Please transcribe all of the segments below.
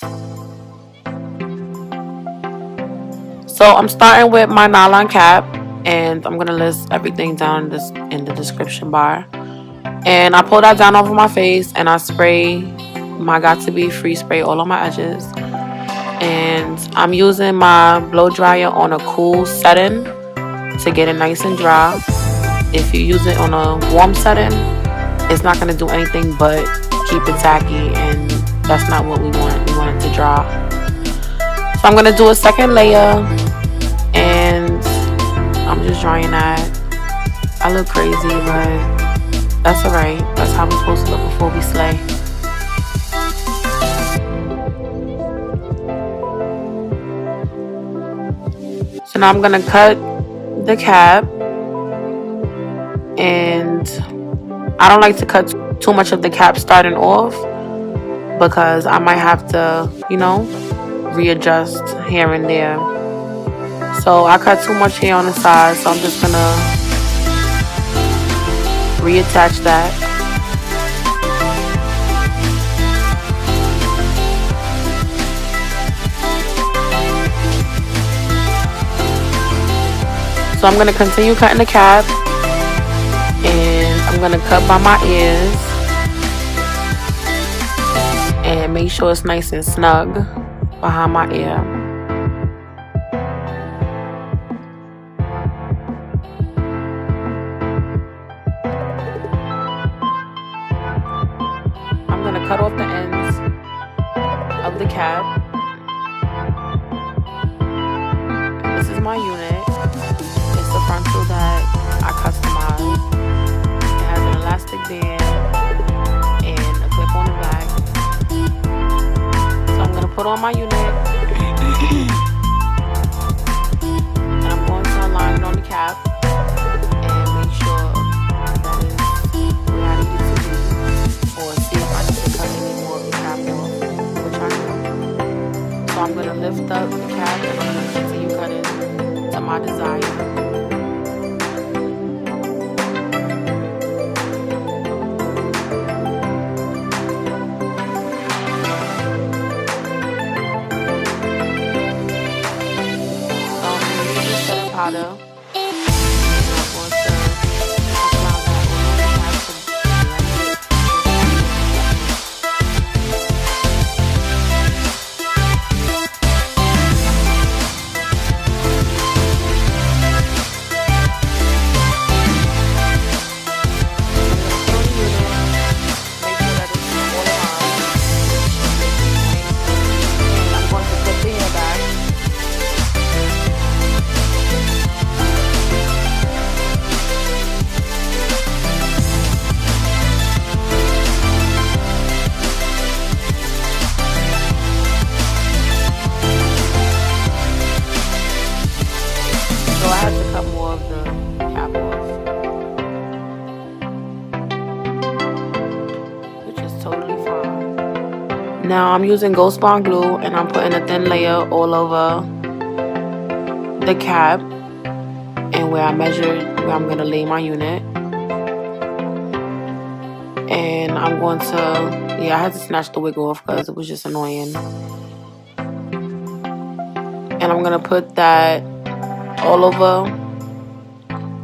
So I'm starting with my nylon cap, and I'm gonna list everything down in the description bar. And I pull that down over my face, and I spray my Got To Be Free spray all on my edges. And I'm using my blow dryer on a cool setting to get it nice and dry. If you use it on a warm setting, it's not gonna do anything but keep it tacky, and that's not what we want. We want it to dry. So I'm gonna do a second layer, and I'm just drying that. I look crazy, but that's alright. That's how we're supposed to look before we slay. So now I'm gonna cut the cap, and I don't like to cut too much of the cap starting off because I might have to, readjust here and there. So I cut too much here on the side, so I'm just gonna reattach that. So I'm gonna continue cutting the cap, and I'm gonna cut by my ears and make sure it's nice and snug behind my ear. I'm gonna cut off the ends of the cap. This is my unit. It's the Frontal that I customized. It has an elastic band and a clip on the back. So I'm gonna put on my unit, and I'm going to align it on the cap and make sure that is where I need it to be, or see if I need to cut any more of the cap off, which I do. So I'm gonna lift up the cap, and I'm gonna continue cutting to my desire. Powder. I had to cut more of the cap off, which is totally fine. Now I'm using Ghost Bond glue, and I'm putting a thin layer all over the cap and where I measured where I'm going to lay my unit. And I'm going to, I had to snatch the wig off because it was just annoying. And I'm going to put that all over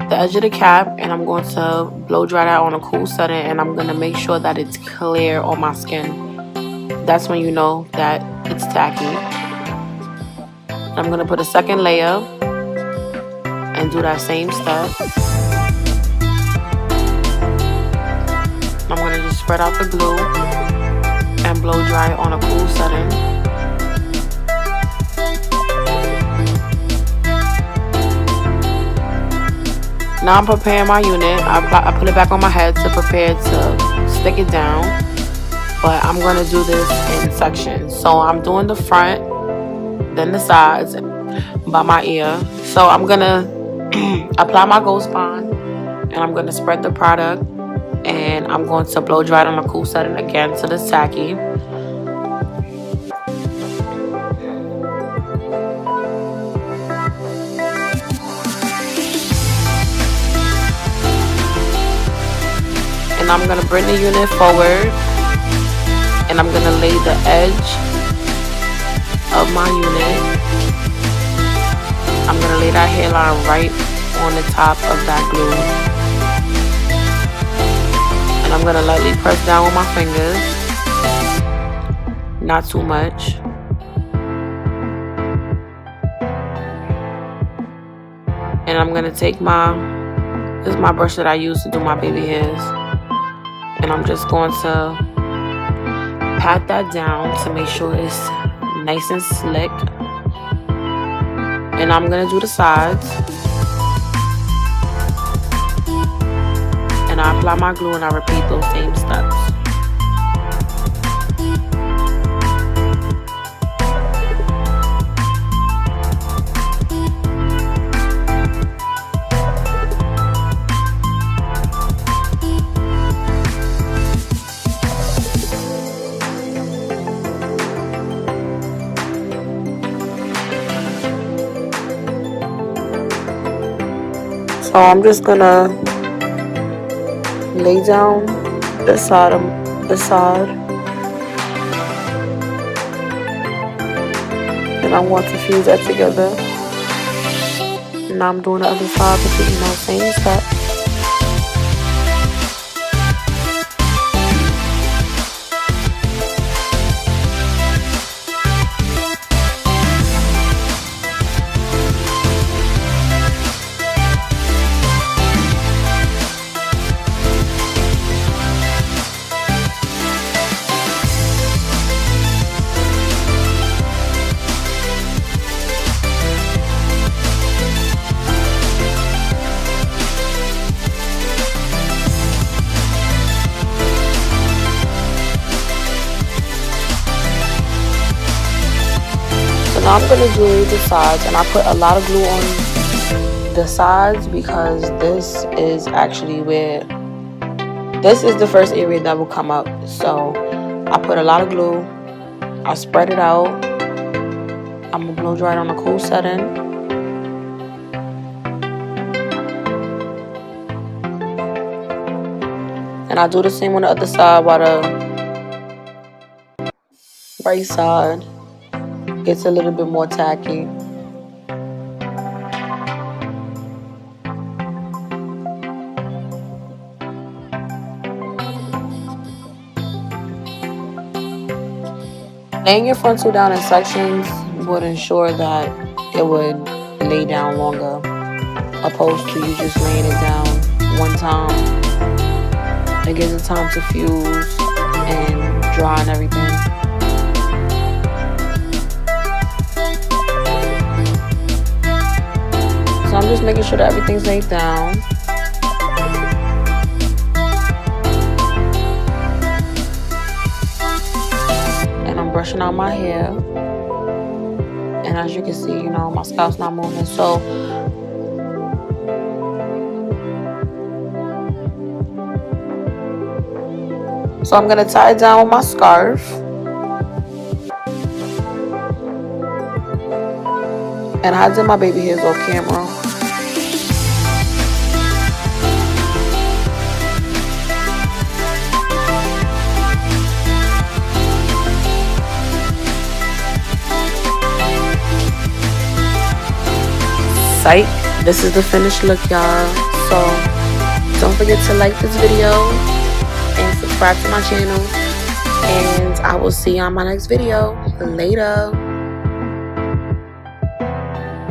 the edge of the cap, and I'm going to blow dry that on a cool setting, and I'm going to make sure that it's clear on my skin. That's when you know that it's tacky. I'm going to put a second layer and do that same step. I'm going to just spread out the glue and blow dry it on a cool setting. Now I'm preparing my unit. I put it back on my head to prepare to stick it down. But I'm going to do this in sections. So I'm doing the front, then the sides by my ear. So I'm going to apply my Ghost Bond, and I'm going to spread the product, and I'm going to blow dry it on a cool setting again to the tacky. And I'm going to bring the unit forward, and I'm going to lay the edge of my unit. I'm going to lay that hairline right on the top of that glue. And I'm going to lightly press down with my fingers. Not too much. And I'm going to take this is my brush that I use to do my baby hairs. And I'm just going to pat that down to make sure it's nice and slick. And I'm going to do the sides. And I apply my glue and I repeat those same steps. So I'm just gonna lay down the side, and I want to fuse that together. And I'm doing the other side, repeating those same steps. Now I'm going to do the sides, and I put a lot of glue on the sides because this is actually this is the first area that will come up. So I put a lot of glue, I spread it out, I'm going to blow dry it on a cool setting. And I do the same on the other side while the right side gets a little bit more tacky. Laying your frontal down in sections would ensure that it would lay down longer, opposed to you just laying it down one time. It gives it time to fuse and dry and everything. So I'm just making sure that everything's laid down. And I'm brushing out my hair. And as you can see, you know, my scalp's not moving. So I'm gonna tie it down with my scarf. And I did my baby hairs off camera. Psych, this is the finished look, y'all. So don't forget to like this video and subscribe to my channel. And I will see you on my next video. Later.